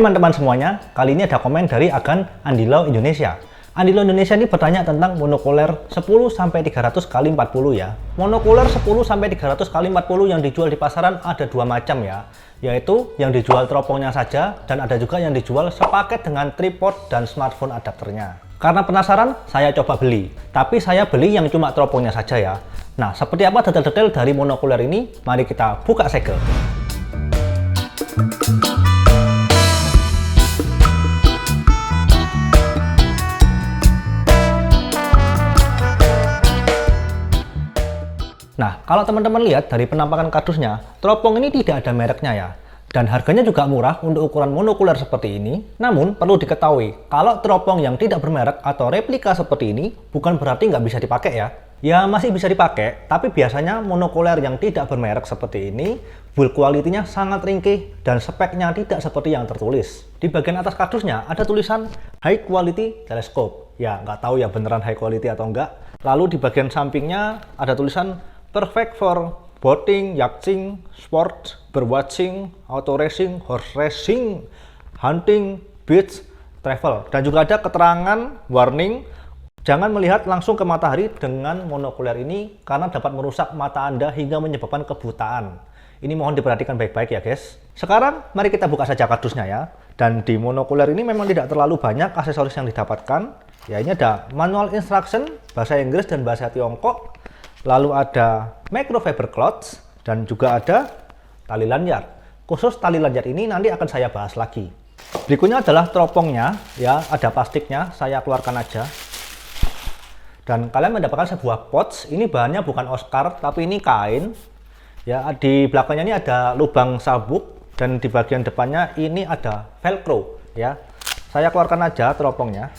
Hai teman-teman semuanya, kali ini ada komen dari Agan Andilo Indonesia. Andilo Indonesia ini bertanya tentang monokuler 10-300 x 40 ya. Monokuler 10-300 x 40 yang dijual di pasaran ada dua macam ya, yaitu yang dijual teropongnya saja dan ada juga yang dijual sepaket dengan tripod dan smartphone adapternya. Karena penasaran, saya coba beli, tapi saya beli yang cuma teropongnya saja ya. Nah, seperti apa detail-detail dari monokuler ini? Mari kita buka segel. Nah, kalau teman-teman lihat dari penampakan kardusnya, teropong ini tidak ada mereknya ya. Dan harganya juga murah untuk ukuran monokuler seperti ini. Namun, perlu diketahui, kalau teropong yang tidak bermerek atau replika seperti ini, bukan berarti nggak bisa dipakai ya. Ya, masih bisa dipakai, tapi biasanya monokuler yang tidak bermerek seperti ini, build quality-nya sangat ringkih dan speknya tidak seperti yang tertulis. Di bagian atas kardusnya ada tulisan High Quality Telescope. Ya, nggak tahu ya beneran high quality atau enggak. Lalu di bagian sampingnya ada tulisan Perfect for boating, yachting, sport, birdwatching, auto racing, horse racing, hunting, beach, travel. Dan juga ada keterangan warning, jangan melihat langsung ke matahari dengan monokuler ini karena dapat merusak mata Anda hingga menyebabkan kebutaan. Ini mohon diperhatikan baik-baik ya guys. Sekarang mari kita buka saja kardusnya ya. Dan di monokuler ini memang tidak terlalu banyak aksesoris yang didapatkan. Ya, ini ada manual instruction bahasa Inggris dan bahasa Tiongkok. Lalu ada microfiber cloth dan juga ada tali lanyard. Khusus tali lanyard ini nanti akan saya bahas lagi. Berikutnya adalah teropongnya, ya ada plastiknya, saya keluarkan aja. Dan kalian mendapatkan sebuah pouch. Ini bahannya bukan Oscar, tapi ini kain. Ya, di belakangnya ini ada lubang sabuk dan di bagian depannya ini ada velcro. Ya, saya keluarkan aja teropongnya.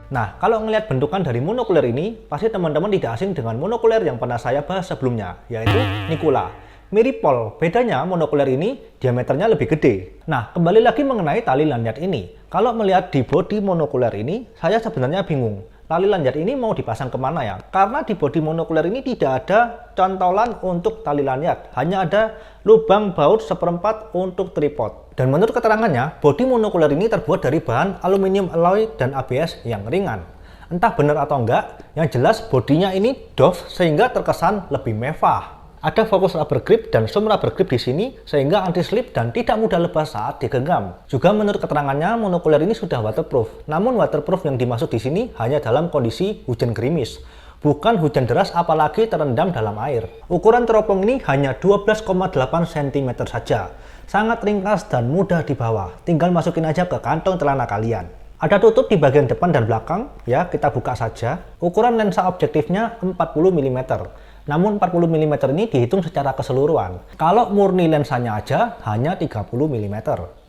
Nah, kalau ngelihat bentukan dari monokuler ini, pasti teman-teman tidak asing dengan monokuler yang pernah saya bahas sebelumnya, yaitu Nikola. Mirip Pol, bedanya monokuler ini diameternya lebih gede. Nah, kembali lagi mengenai tali lanyard ini. Kalau melihat di bodi monokuler ini, saya sebenarnya bingung. Tali lanyard ini mau dipasang kemana ya? Karena di bodi monokuler ini tidak ada cantolan untuk tali lanyard. Hanya ada lubang baut seperempat untuk tripod. Dan menurut keterangannya, bodi monokuler ini terbuat dari bahan aluminium alloy dan ABS yang ringan. Entah benar atau enggak, yang jelas bodinya ini doff sehingga terkesan lebih mewah. Ada fokus rubber grip dan zoom rubber grip di sini sehingga anti slip dan tidak mudah lepas saat digenggam. Juga menurut keterangannya, monokuler ini sudah waterproof. Namun waterproof yang dimaksud di sini hanya dalam kondisi hujan gerimis. Bukan hujan deras apalagi terendam dalam air. Ukuran teropong ini hanya 12,8 cm saja. Sangat ringkas dan mudah dibawa. Tinggal masukin aja ke kantong celana kalian. Ada tutup di bagian depan dan belakang. Ya, kita buka saja. Ukuran lensa objektifnya 40 mm. Namun 40 mm ini dihitung secara keseluruhan. Kalau murni lensanya aja hanya 30 mm.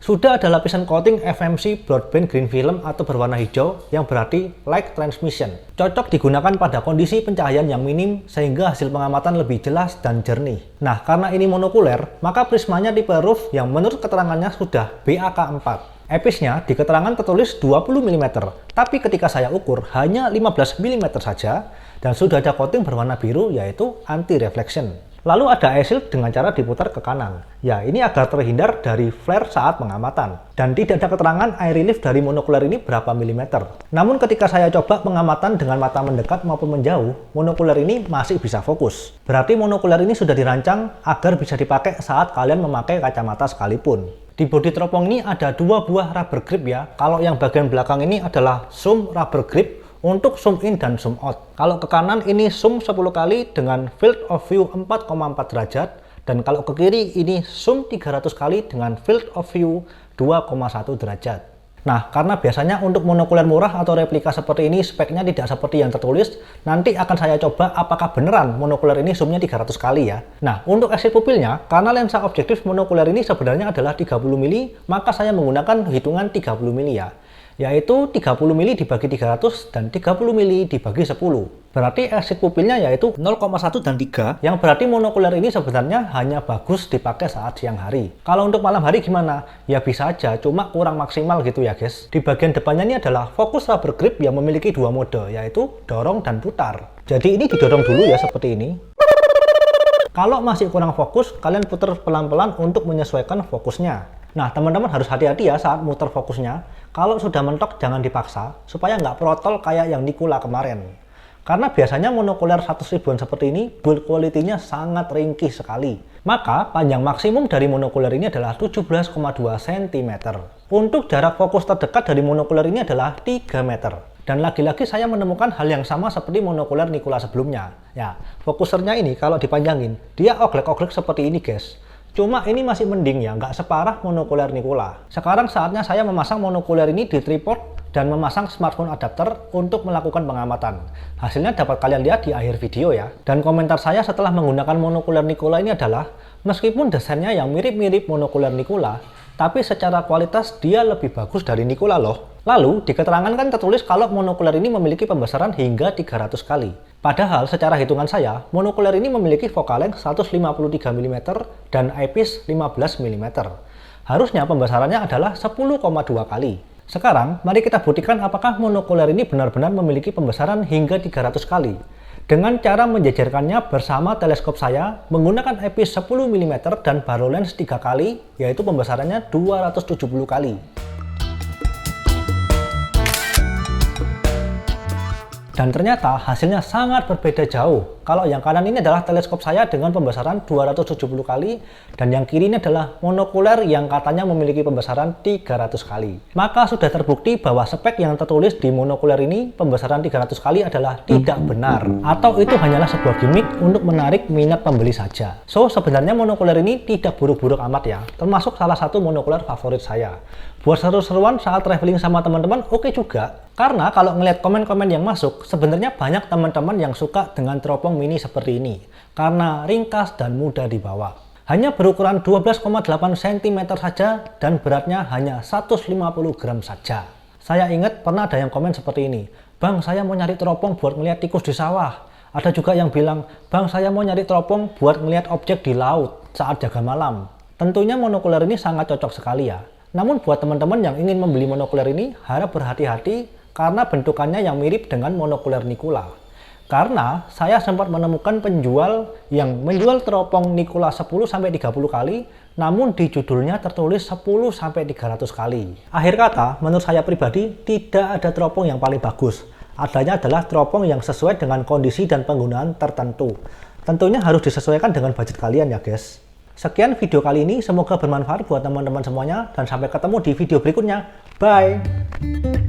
Sudah ada lapisan coating FMC broadband green film atau berwarna hijau yang berarti light transmission. Cocok digunakan pada kondisi pencahayaan yang minim sehingga hasil pengamatan lebih jelas dan jernih. Nah, karena ini monokuler, maka prismanya tipe roof yang menurut keterangannya sudah BAK4. Episnya di keterangan tertulis 20 mm, tapi ketika saya ukur hanya 15 mm saja dan sudah ada coating berwarna biru yaitu anti-reflection. Lalu ada eye shield dengan cara diputar ke kanan. Ya, ini agar terhindar dari flare saat pengamatan. Dan tidak ada keterangan eye relief dari monokuler ini berapa milimeter. Namun ketika saya coba pengamatan dengan mata mendekat maupun menjauh, monokuler ini masih bisa fokus. Berarti monokuler ini sudah dirancang agar bisa dipakai saat kalian memakai kacamata sekalipun. Di bodi teropong ini ada dua buah rubber grip ya. Kalau yang bagian belakang ini adalah zoom rubber grip untuk zoom in dan zoom out. Kalau ke kanan ini zoom 10 kali dengan field of view 4,4 derajat. Dan kalau ke kiri ini zoom 300 kali dengan field of view 2,1 derajat. Nah, karena biasanya untuk monokuler murah atau replika seperti ini speknya tidak seperti yang tertulis, nanti akan saya coba apakah beneran monokuler ini zoomnya 300 kali ya. Nah, untuk exit pupilnya, karena lensa objektif monokuler ini sebenarnya adalah 30 mm, maka saya menggunakan hitungan 30 mm ya. Yaitu 30 mili dibagi 300 dan 30 mili dibagi 10. Berarti exit pupilnya yaitu 0,1 dan 3, yang berarti monokuler ini sebenarnya hanya bagus dipakai saat siang hari. Kalau untuk malam hari gimana? Ya bisa aja, cuma kurang maksimal gitu ya guys. Di bagian depannya ini adalah fokus rubber grip yang memiliki dua mode, yaitu dorong dan putar. Jadi ini didorong dulu ya seperti ini. Kalau masih kurang fokus, kalian putar pelan-pelan untuk menyesuaikan fokusnya. Nah, teman-teman harus hati-hati ya saat muter fokusnya. Kalau sudah mentok, jangan dipaksa, supaya nggak protol kayak yang Nikola kemarin. Karena biasanya monokuler 100 ribuan seperti ini, build quality-nya sangat ringkih sekali. Maka, panjang maksimum dari monokuler ini adalah 17,2 cm. Untuk jarak fokus terdekat dari monokuler ini adalah 3 meter. Dan lagi-lagi saya menemukan hal yang sama seperti monokuler Nikola sebelumnya. Ya, fokusernya ini kalau dipanjangin, dia oglek-oglek seperti ini guys. Cuma ini masih mending ya, nggak separah monokuler Nikola. Sekarang saatnya saya memasang monokuler ini di tripod dan memasang smartphone adapter untuk melakukan pengamatan. Hasilnya dapat kalian lihat di akhir video ya. Dan komentar saya setelah menggunakan monokuler Nikola ini adalah, meskipun desainnya yang mirip-mirip monokuler Nikola, tapi secara kualitas dia lebih bagus dari Nikola loh. Lalu, di keterangan kan tertulis kalau monokuler ini memiliki pembesaran hingga 300 kali. Padahal, secara hitungan saya, monokuler ini memiliki focal length 153 mm dan eyepiece 15 mm. Harusnya pembesarannya adalah 10,2 kali. Sekarang, mari kita buktikan apakah monokuler ini benar-benar memiliki pembesaran hingga 300 kali. Dengan cara menjejerkannya bersama teleskop saya menggunakan eyepiece 10 mm dan barrel lens 3 kali, yaitu pembesarannya 270 kali. Dan ternyata hasilnya sangat berbeda jauh. Kalau yang kanan ini adalah teleskop saya dengan pembesaran 270 kali, dan yang kiri ini adalah monokuler yang katanya memiliki pembesaran 300 kali. Maka sudah terbukti bahwa spek yang tertulis di monokuler ini pembesaran 300 kali adalah tidak benar. Atau itu hanyalah sebuah gimmick untuk menarik minat pembeli saja. So, sebenarnya monokuler ini tidak buruk-buruk amat ya. Termasuk salah satu monokuler favorit saya. Buat seru-seruan saat traveling sama teman-teman, oke juga. Karena kalau ngeliat komen-komen yang masuk, sebenarnya banyak teman-teman yang suka dengan teropong mini seperti ini. Karena ringkas dan mudah dibawa. Hanya berukuran 12,8 cm saja dan beratnya hanya 150 gram saja. Saya ingat pernah ada yang komen seperti ini. Bang, saya mau nyari teropong buat ngeliat tikus di sawah. Ada juga yang bilang, Bang, saya mau nyari teropong buat ngeliat objek di laut saat jaga malam. Tentunya monokuler ini sangat cocok sekali ya. Namun buat teman-teman yang ingin membeli monokuler ini, harap berhati-hati karena bentukannya yang mirip dengan monokuler Nikola. Karena saya sempat menemukan penjual yang menjual teropong Nikola 10-30 kali, namun di judulnya tertulis 10-300 kali. Akhir kata, menurut saya pribadi, tidak ada teropong yang paling bagus. Adanya adalah teropong yang sesuai dengan kondisi dan penggunaan tertentu. Tentunya harus disesuaikan dengan budget kalian ya guys. Sekian video kali ini, semoga bermanfaat buat teman-teman semuanya, dan sampai ketemu di video berikutnya. Bye!